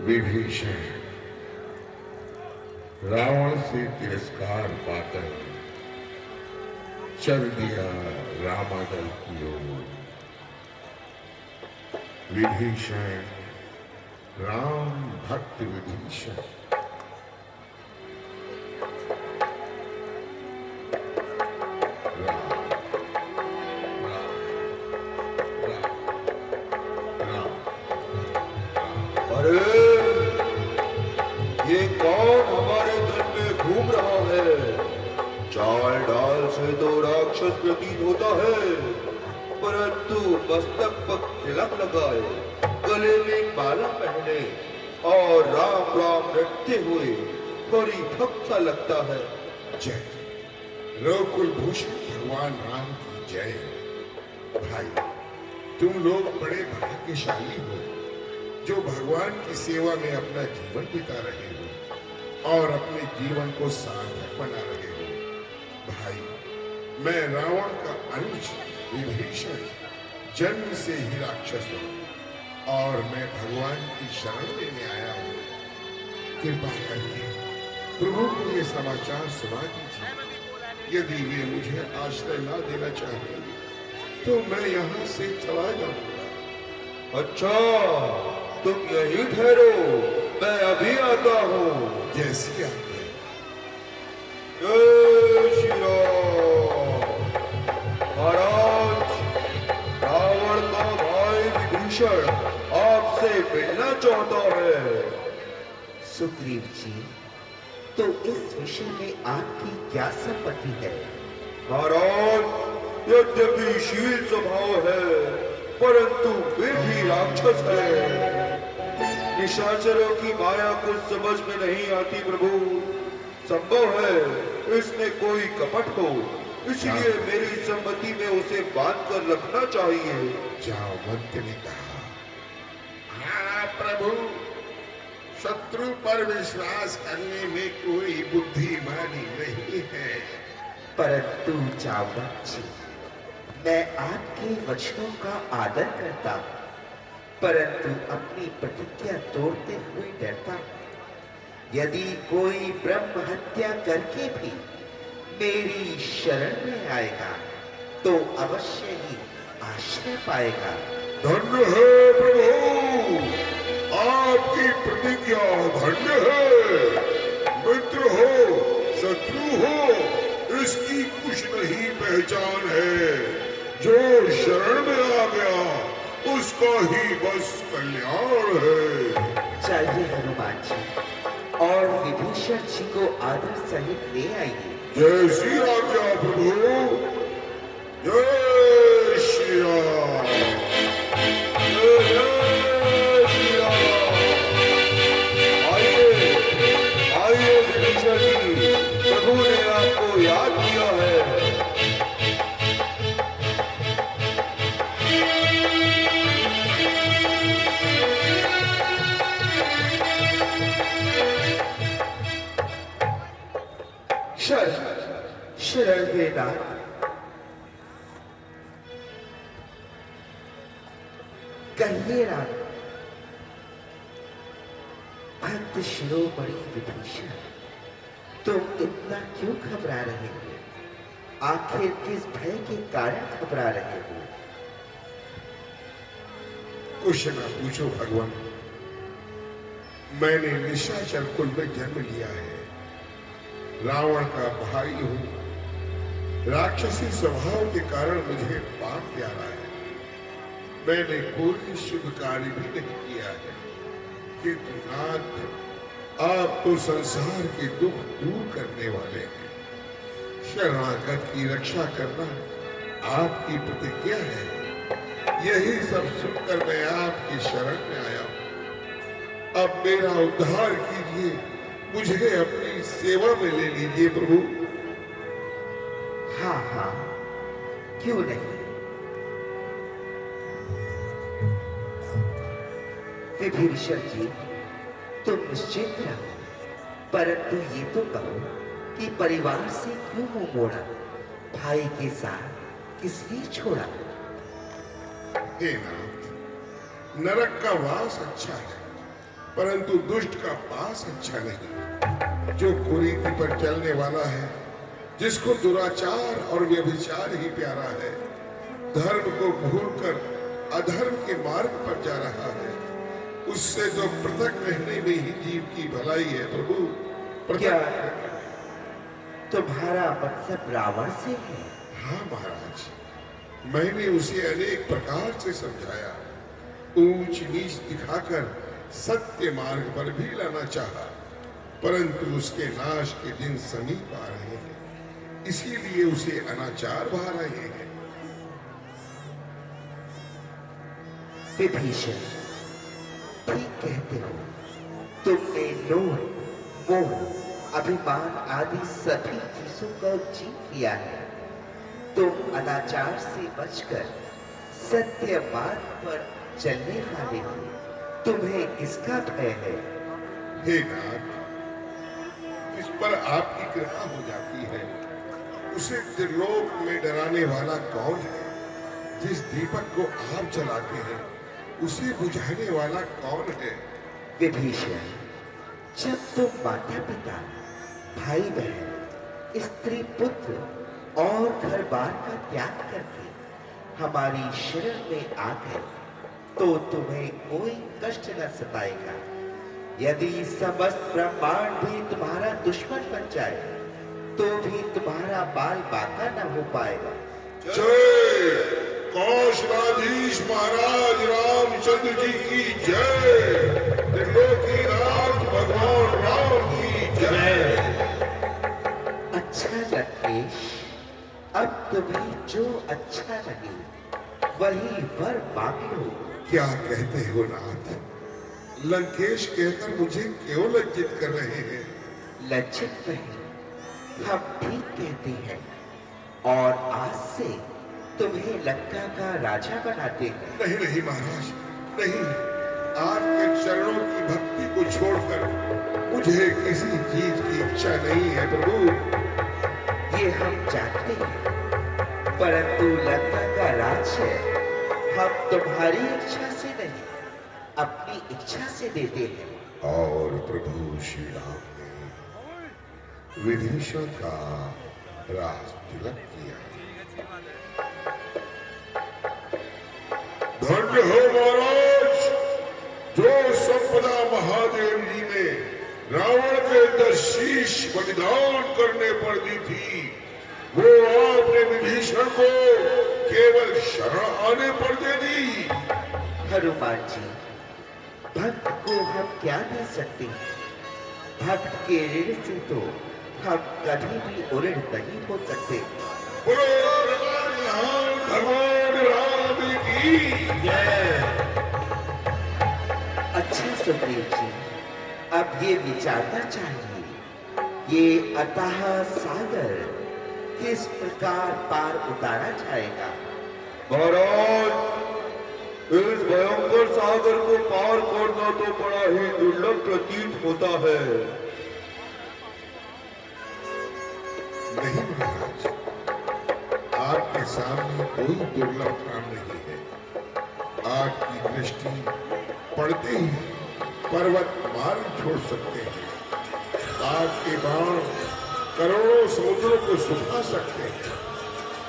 विभीषण रावण से तिरस्कार पाकर चल दिया रामादल की ओर। विभीषण राम भक्त विभीषण राम राम राम राम। अरे ये कौन हमारे दल में घूम रहा है? चाल डाल से तो राक्षस प्रतीत होता है, परंतु मस्तक पर तिलक लगाए, गले में माला पहने और राम राम रटते हुए बड़ी भक्त सा लगता है। जय रघुकुल भूषण भगवान राम की जय। भाई तुम लोग बड़े भाग्यशाली हो जो भगवान की सेवा में अपना जीवन बिता रहे हो और अपने जीवन को सार्थक बना रहे हो। भाई मैं रावण का अनुज विभीषण जन्म से ही राक्षस हूं और मैं भगवान की शरण लेने आया हूं। कृपा करके प्रभु को ये समाचार सुना दीजिए। यदि वे मुझे आश्रय ना देना चाहते तो मैं यहाँ से चला जाऊंगा। अच्छा, तुम यहीं ठहरो, मैं अभी आता हूँ। जैसी आज्ञा। जय श्री राम। महाराज, रावण का भाई विभीषण आपसे मिलना चाहता है। सुग्रीव जी, तो इस विषय में आपकी क्या सम्मति है? महाराज, यद्यपि शील स्वभाव है, परंतु वे भी राक्षस है। निशाचरों की माया कुछ समझ में नहीं आती प्रभु। संभव है इसमें कोई कपट हो, इसलिए मेरी सम्मति में उसे बांध कर रखना चाहिए। जामवंत ने कहा, हाँ प्रभु, शत्रु पर विश्वास करने में कोई बुद्धिमानी नहीं है। परंतु जामवंत जी, मैं आपके वचनों का आदर करता हूं, परंतु अपनी प्रतिज्ञा तोड़ते हुए डरता हूं। यदि कोई ब्रह्म हत्या करके भी मेरी शरण में आएगा तो अवश्य ही आश्रय पाएगा। धन्य है प्रभु, आपकी प्रतिज्ञा धन्य है। मित्र हो शत्रु हो, इसकी कुछ नहीं पहचान है। जो शरण में आ गया उसका ही बस कल्याण है। चलिए हनुमान जी, और विभीषण जी को आदर सहित ले आइए। जय श्री आज्ञा प्रभु। जय श्री राम। जय श्री राम। आइए, आइए विभीषण जी, प्रभु ने आपको याद किया है। शरण लेना। कहिए राम, भक्त शिरोमणि विभीषण, तुम इतना क्यों घबरा रहे हो? आखिर किस भय के कारण घबरा रहे हो? कुछ न पूछो भगवान, मैंने निशाचर कुल में जन्म लिया है। रावण का भाई हूं। राक्षसी स्वभाव के कारण मुझे पाप प्यारा है। मैंने कोई शुभ कार्य भी नहीं किया है, किंतु नाथ, आप तो संसार के दुख दूर करने वाले हैं। शरणागत की रक्षा करना आपकी प्रतिज्ञा है। यही सब सुनकर मैं आपकी शरण में आया हूं। अब मेरा उद्धार कीजिए, मुझे अपनी सेवा में ले लीजिए प्रभु। हाँ हाँ, क्यों नहीं। विभीषण जी, तुम निश्चिंत रहो, परंतु ये तो कहो कि परिवार से क्यों मुंह मोड़ा? भाई के साथ किस लिए छोड़ा? हे नाथ, नरक का वास अच्छा है, परंतु दुष्ट का पास अच्छा नहीं। जो कुरीति पर चलने वाला है, जिसको दुराचार और व्यभिचार ही प्यारा है, धर्म को भूलकर अधर्म के मार्ग पर जा रहा है, उससे तो पृथक रहने में ही जीव की भलाई है प्रभु। क्या पृथक। तुम्हारा मतलब रावण से है? हाँ महाराज, मैंने उसे अनेक प्रकार से समझाया, ऊंच नीच दिखाकर सत्य मार्ग पर भी लाना चाहा, परंतु उसके नाश के दिन समीप आ रहे हैं, इसीलिए उसे अनाचार भा रहे हैं। विभीषण, ठीक कहते हो। तुमने लोभ, मोह, अभिमान आदि सभी चीजों को जीत लिया है। तुम अनाचार से बचकर सत्य मार्ग पर चलने वाले हो। तुम्हें किसका भय है? हे नाथ, इस पर आपकी कृपा हो जाती है। उसे त्रिलोक में डराने वाला कौन है? जिस दीपक को आप जलाते हैं, उसे बुझाने वाला कौन है? विभीषण, जब तुम माता पिता, भाई बहन, स्त्री पुत्र और घर बार का त्याग करके हमारी शरण में आ गए, तो तुम्हें कोई कष्ट न सताएगा। यदि समस्त ब्रह्मांड भी तुम्हारा दुश्मन बन जाए, तो भी तुम्हारा बाल बाका न हो पाएगा। जय कौशलाधीश महाराज रामचंद्र जी की जय। त्रिलोकीनाथ भगवान राम की जय। अच्छा लंकेश, अब तुम्हें जो अच्छा लगे वही वर मांग लो। क्या कहते हो नाथ? लंकेश कहकर मुझे क्यों लज्जित कर रहे हैं? लज्जित नहीं, हम ठीक कहते हैं, और आज से तुम्हें लंका का राजा बनाते हैं। नहीं नहीं महाराज, नहीं। आपके चरणों की भक्ति को छोड़कर मुझे किसी चीज की इच्छा नहीं है प्रभु। ये हम जानते हैं, परंतु लंका का राज्य हम तुम्हारी इच्छा से नहीं, अपनी इच्छा से देते हैं। और प्रभु श्री राम ने विभीषण का राज तिलक किया। धन्य हो महाराज, जो संपदा महादेव जी ने रावण के 10 शीश बलिदान करने पर दी थी, वो आपने विभीषण को केवल शरण आने पर दे दी। हनुमान जी, भक्त को हम क्या दे सकते हैं? भक्त के ऋण से तो हम कभी भी उऋण नहीं हो सकते। बोलो भगवान राम की जय। अच्छा सुग्रीव जी, अब ये विचारना चाहिए, ये अथाह सागर किस प्रकार पार उतारा जाएगा? महाराज, इस भयंकर सागर को पार करना तो बड़ा ही दुर्लभ प्रतीत होता है। नहीं महाराज, आपके सामने कोई दुर्लभ काम नहीं है। आपकी दृष्टि पड़ते ही पर्वत मार्ग छोड़ सकते हैं। आपके बाण करोड़ों समुद्रों को सुखा सकते हैं।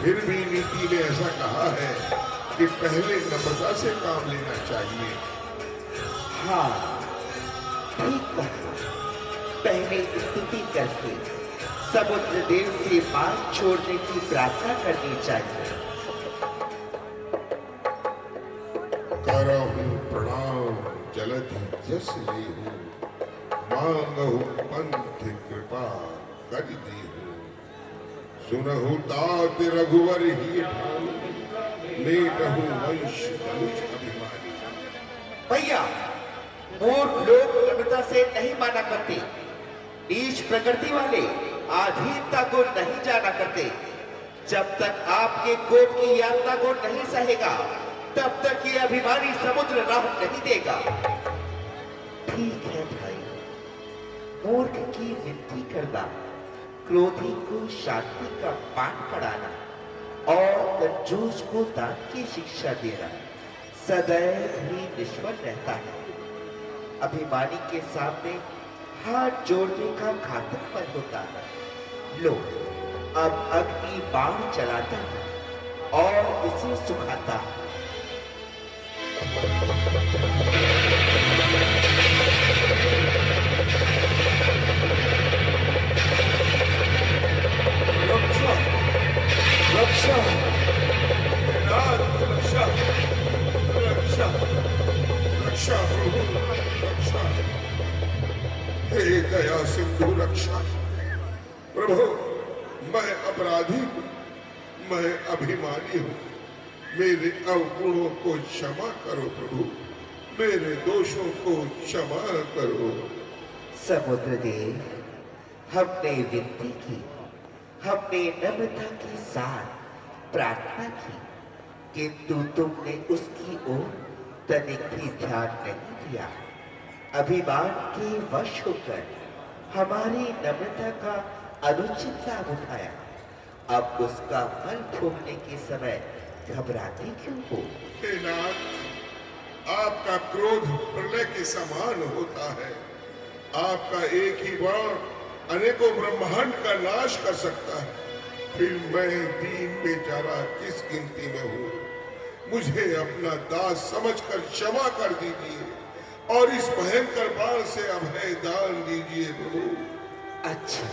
फिर भी नीति ने ऐसा कहा है कि पहले नम्रता से काम लेना चाहिए। हाँ, ठीक कहा। पहले स्तुति करके समुद्र देव से मार्ग छोड़ने की प्रार्थना करनी चाहिए। करहु प्रणाम जलधि जस लेहु, मांगहु पंथ कृपा कर देहु। सुनहु तात रघुवर ही ठान, लेटहु वंश धनुष अभिमानी। भैया, मूर्ख लोग नम्रता से नहीं माना करते। नीच प्रकृति वाले अधीनता को नहीं जाना करते। जब तक आपके कोप की यात्रा को नहीं सहेगा, तब तक ये अभिमानी समुद्र राह नहीं देगा। ठीक है भाई, मूर्ख की विनती करना, क्रोधी को शांति का पाठ पढ़ाना और कंजूस को दान की शिक्षा देना सदैव ही निष्फल रहता है। अभिमानी के सामने हाथ जोड़ने का घातकपन होता है। लो, अब अग्नि बाण चलाता है और इसे सुखाता है। रक्षा, रक्षा, नाथ, रक्षा, रक्षा, रक्षा प्रभु, रक्षा, हे दया सिंधु रक्षा। प्रभु, मैं अपराधी हूँ, मैं अभिमानी हूँ, मेरे अवगुणों को क्षमा करो प्रभु, मेरे दोषों को क्षमा करो। समुद्र देव, हमने विनती की, हमने नम्रता के साथ प्रार्थना की, किंतु तुमने उसकी ओर तनिक भी ध्यान नहीं दिया। अभिमान के वश होकर हमारी नम्रता का अनुचित लाभ उठाया। अब उसका फल भोगने के समय घबराते क्यों हो? हे नाथ, आपका क्रोध प्रलय के समान होता है। आपका एक ही बाण अनेकों ब्रह्मांड का नाश कर सकता है। फिर मैं दीन बेचारा किस गिनती में हूँ? मुझे अपना दास समझकर क्षमा कर दीजिए और इस भयंकर बाण से अभय दान दीजिए प्रभु। अच्छा,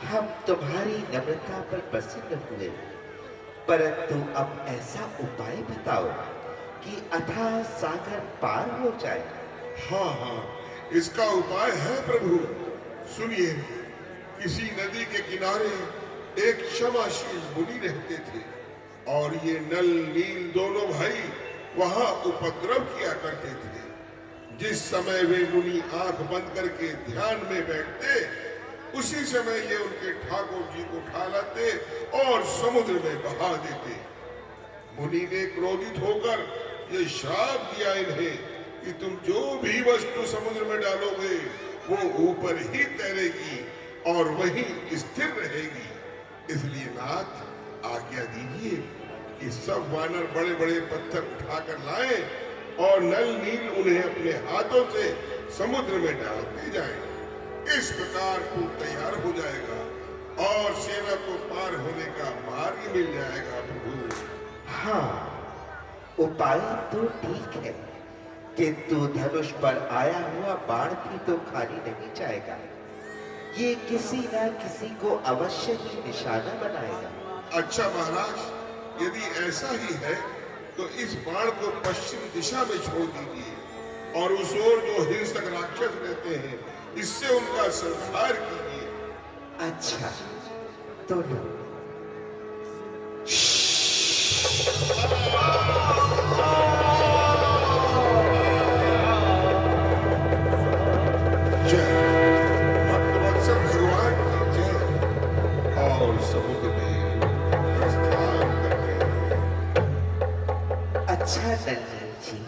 हम तुम्हारी नम्रता पर प्रसन्न हुए, परंतु अब ऐसा उपाय बताओ कि अथाह सागर पार हो जाए। हाँ हाँ, इसका उपाय है प्रभु। सुनिए, किसी नदी के किनारे एक क्षमाशील मुनि रहते थे और ये नल नील दोनों भाई वहां उपद्रव किया करते थे। जिस समय वे मुनि आंख बंद करके ध्यान में बैठते, उसी समय ये उनके ठाकुर जी को उठा लाते और समुद्र में बहा देते। मुनि ने क्रोधित होकर ये श्राप दिया इन्हें कि तुम जो भी वस्तु समुद्र में डालोगे वो ऊपर ही तैरेगी और वहीं स्थिर रहेगी। इसलिए नाथ, आज्ञा दीजिए कि सब वानर बड़े बड़े पत्थर उठाकर लाएं और नल नील उन्हें अपने हाथों से समुद्र में डालते जाएं। इस प्रकार पुल तैयार हो जाएगा और सेना को पार होने का मार्ग मिल जाएगा प्रभु। हाँ, उपाय तो ठीक है, किंतु धनुष पर आया हुआ बाण भी तो खाली नहीं जाएगा। ये किसी ना किसी को अवश्य ही निशाना बनाएगा। अच्छा महाराज, यदि ऐसा ही है तो इस बाण को पश्चिम दिशा में छोड़ दीजिए और उस ओर जो हिंसक राक्षस रहते हैं, इससे उनका संहार कीजिए। अच्छा, तो लो। जय भक्तवत्सल भगवान की जय। और समुद्र में प्रस्थान करते हैं। अच्छा नन्ही जी,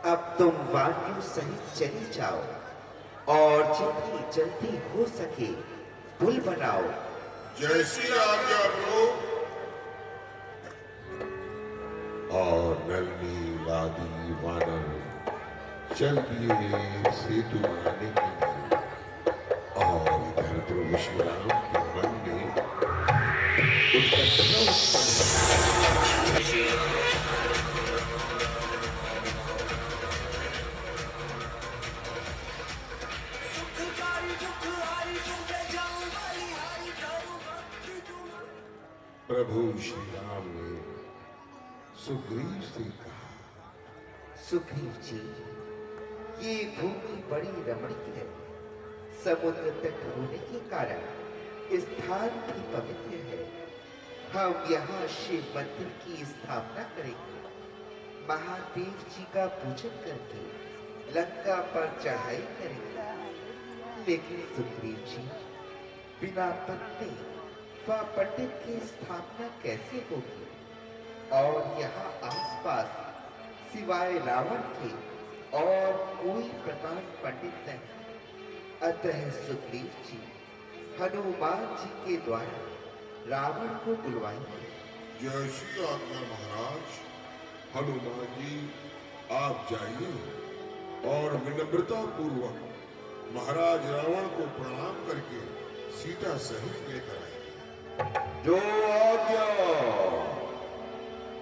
अब तुम वायु सहित चली जाओ और जितनी जल्दी हो सके पुल बनाओ। जैसी आज्ञा प्रभु। और नल नील आदि वानर चल दिए सेतु बनाने के लिए। और इधर प्रभु श्री राम के मन में प्रभु श्री राम ने सुग्रीव से कहा, सुग्रीव जी, ये भूमि बड़ी रमणीक है। समुद्र तट होने के कारण स्थान भी पवित्र है। हम यहाँ शिव मंदिर की स्थापना करेंगे। महादेव जी का पूजन करके लंका पर चढ़ाई करेंगे। लेकिन सुग्रीव जी, बिना पत्नी व पंडित की स्थापना कैसे होगी? और यहाँ आसपास सिवाय रावण के और कोई प्रकांड पंडित नहीं। अतः सुग्रीव जी, हनुमान जी के द्वारा रावण को बुलवाइए। जैसी आज्ञा महाराज। हनुमान जी, आप जाइए और विनम्रता पूर्वक महाराज रावण को प्रणाम करके सीता सहित लेकर आए। जो आज्ञा।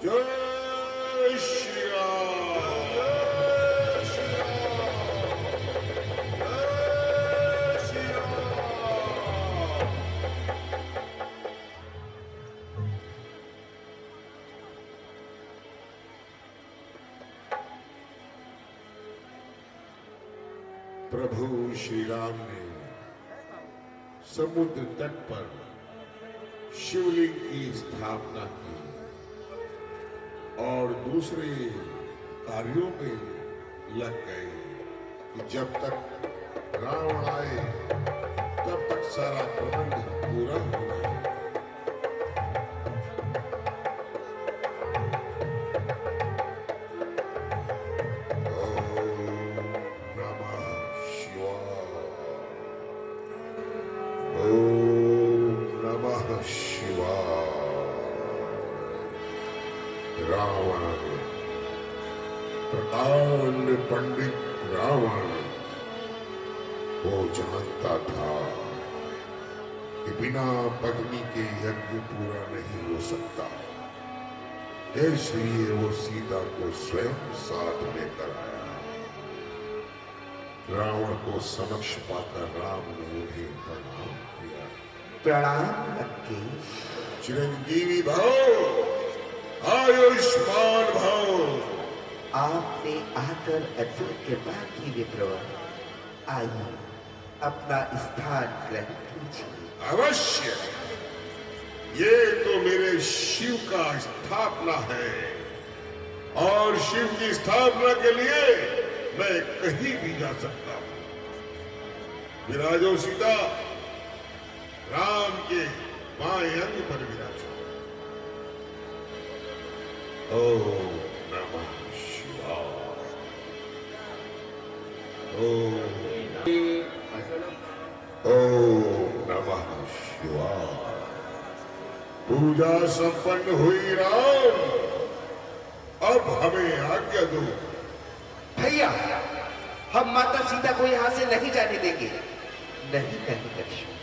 जय श्री राम। जय श्री राम। जय श्री राम। प्रभु श्री राम ने समुद्र तट पर शिवलिंग की स्थापना की और दूसरे कार्यों में लग गए कि जब तक रावण आए तब तक सारा प्रबंध पूरा हो जाए। रावण, प्रकांड पंडित रावण, वो जानता था कि बिना पत्नी के यज्ञ पूरा नहीं हो सकता, इसलिए वो सीता को स्वयं साथ लेकर आया। रावण को समक्ष पाकर राम ने उन्हें प्रणाम किया। प्रणाम लंकेश। चिरंजीवी भाव, आयुष्मान भाव। आपने आकर अति कृपा की विप्रवर। आइए अपना स्थान ग्रहण कीजिए। अवश्य, ये तो मेरे शिव का स्थापना है और शिव की स्थापना के लिए मैं कहीं भी जा सकता हूं। विराजो सीता, राम के बाएं अंग पर विराजो। ओम नमः शिवाय। ओम नमः शिवाय। पूजा संपन्न हुई राम, अब हमें आज्ञा दो। भैया, हम माता सीता को यहाँ से नहीं जाने देंगे। नहीं लक्ष्मण,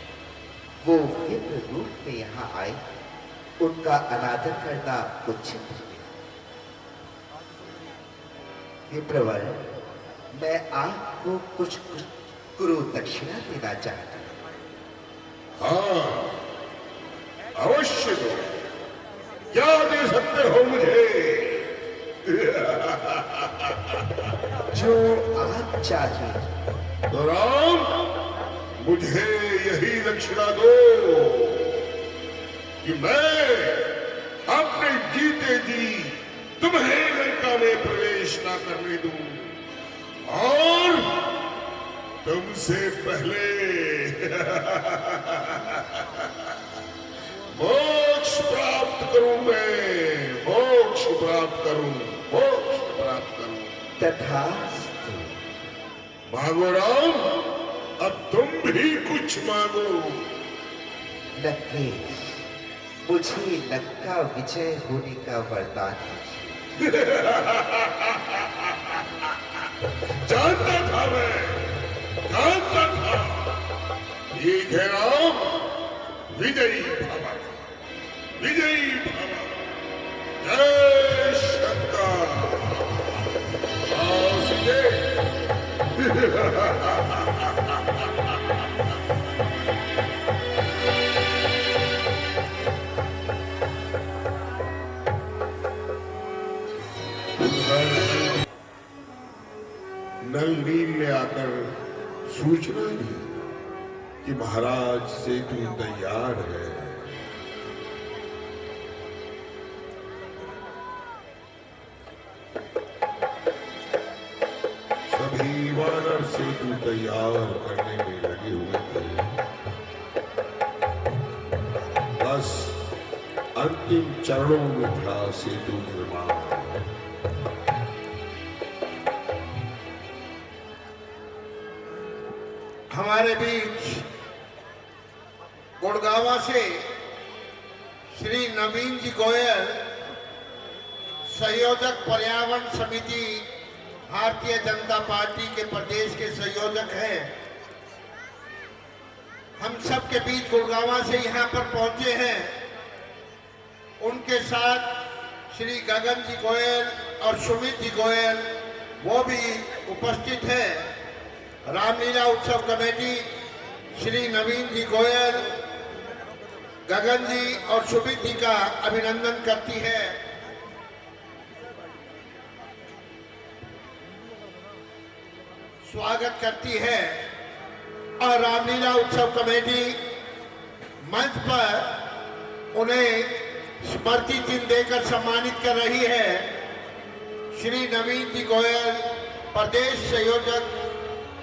वो विप्र रूप में यहाँ आए, उनका अनादर करना उचित है। विप्रवर, मैं आपको कुछ गुरु दक्षिणा देना चाहता हूं। हाँ, अवश्य दो। क्या दे सकते हो मुझे? जो आप चाहिए। तो राम, मुझे यही दक्षिणा दो कि मैं अपने जीते जी तुम्हें लंका में प्रवेश ना करने दूं और तुमसे पहले मोक्ष प्राप्त करूं। मैं मोक्ष प्राप्त करूं, मोक्ष प्राप्त करूं। तथास्तु। मांगो राम, अब तुम भी कुछ मांगो। लंकेश, मुझे लंका विजय होने का वरदान दीजिए। जानता था मैं, जानता था। ठीक है राम, विजयी भव, विजयी भव। जय शंकर। आओ सीधे। नल नील ने आकर सूचना दी कि महाराज सेतु तैयार है। सभी वानर सेतु तैयार करने में लगे हुए थे। बस अंतिम चरणों में था सेतु निर्माण। हमारे बीच गुड़गावा से श्री नवीन जी गोयल, संयोजक पर्यावरण समिति भारतीय जनता पार्टी के प्रदेश के संयोजक हैं। हम सब के बीच गुड़गांव से यहाँ पर पहुंचे हैं। उनके साथ श्री गगन जी गोयल और सुमित जी गोयल वो भी उपस्थित हैं। रामलीला उत्सव कमेटी श्री नवीन जी गोयल गगन जी और सुमित जी का अभिनंदन करती है। स्वागत करती है और रामलीला उत्सव कमेटी मंच पर उन्हें स्मृति चिन्ह देकर सम्मानित कर रही है। श्री नवीन जी गोयल, प्रदेश संयोजक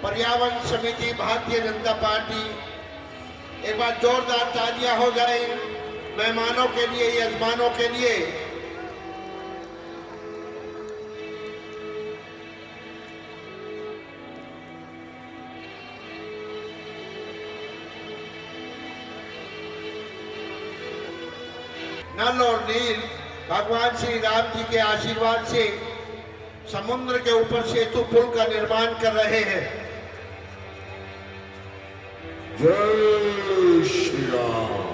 पर्यावरण समिति भारतीय जनता पार्टी। एक बार जोरदार तालियां हो जाए मेहमानों के लिए, यजमानों के लिए। नल और नील भगवान श्री राम जी के आशीर्वाद से समुद्र के ऊपर सेतु पुल का निर्माण कर रहे हैं। जय श्री राम।